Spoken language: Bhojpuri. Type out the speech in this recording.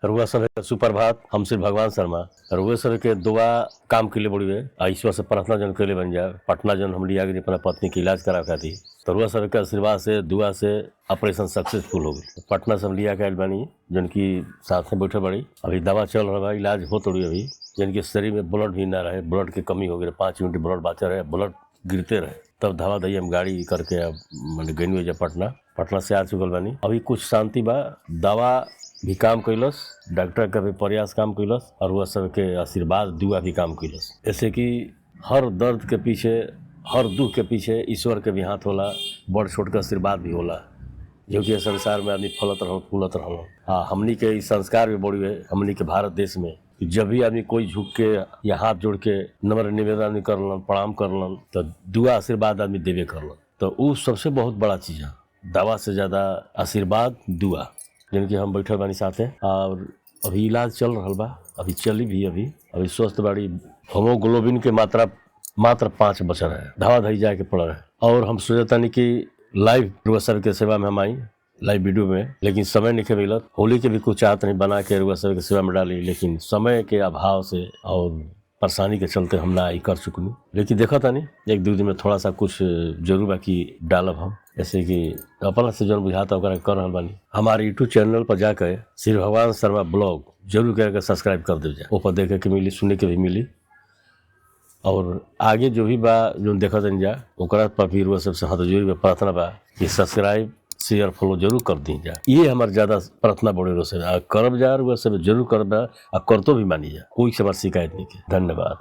रुआ सब के सुप्रभात। हम श्री भगवान शर्मा रुआ सब के दुआ काम के लिए बड़ी है। ईश्वर से प्रार्थना जन के लिए बन जाए। पटना जन हम लिया गई अपना पत्नी के इलाज करा खाती तो रुआ सब के आशीर्वाद से दुआ से ऑपरेशन सक्सेसफुल हो गई। पटना से हम लिया के बनी जन की साथ में बैठे बड़ी अभी दवा चल रहा है, इलाज हो तोड़ी अभी जिनके शरीर में ब्लड भी ना रहे, ब्लड की कमी हो गई, 5 यूनिट ब्लड बाँचे रहे, ब्लड गिरते रहे, तब धावा दही हम गाड़ी करके अब मैंने गई हुई पटना से आ चुकल बानी। अभी कुछ शांति बा, दवा भी काम कैलस, डॉक्टर का भी प्रयास काम कैलस और वह सब के आशीर्वाद दुआ भी काम कैलस। ऐसे कि हर दर्द के पीछे, हर दुख के पीछे ईश्वर के भी हाथ होला, बड़ छोट के आशीर्वाद भी होला। जो कि संसार में आदमी फलत रहो फूलत रहो। हाँ, हमनी के इस संस्कार भी बड़ी है हमनी के भारत देश में कि जब भी आदमी कोई झुक के या हाथ जोड़ के नम्र निवेदन करलन, प्रणाम करलन तो दुआ आशीर्वाद आदमी देवे करलन। तो वो सबसे बहुत बड़ा चीज़ है, दवा से ज़्यादा आशीर्वाद दुआ। जिनकी हम बैठे बानी साथे और अभी इलाज चल रहा बा, अभी चली भी अभी स्वस्थ बाड़ी। होमोग्लोबिन के मात्रा मात्र 5 बचल है, धावा धई जाए के पड़ रहा है। और हम सोचतानी कि लाइव रुआ सब के सेवा में हम आई लाइव वीडियो में, लेकिन समय नहीं मिलत। होली के भी कुछ चाहत नहीं बना के रुआ सब के सेवा में डाली, लेकिन समय के अभाव से और परेशानी के चलते हम ना आई कर चुकनी। लेकिन देखा था नहीं 1-2 दिन में थोड़ा सा कुछ जरूर बाकी डालब हम, जैसे कि अपना से जो बुझाता होकर कर रहा बानी। हमारे यूट्यूब चैनल पर जाकर श्री भगवान शर्मा ब्लॉग जरूर करके सब्सक्राइब कर दे जाए, ऊपर देखे के मिली, सुने के भी मिली। और आगे जो भी बा जो देखा जान जा ओकरा पर भी रुआ सबसे हाथ जोड़ी में प्रार्थना बा कि सब्सक्राइब शेयर फॉलो जरूर कर दी जा। ये हमारे ज्यादा प्रार्थना बड़े रो से करब जा रुआ सब जरूर करब और करतो भी मानी जा, कोई से हमारी शिकायत नहीं के। धन्यवाद।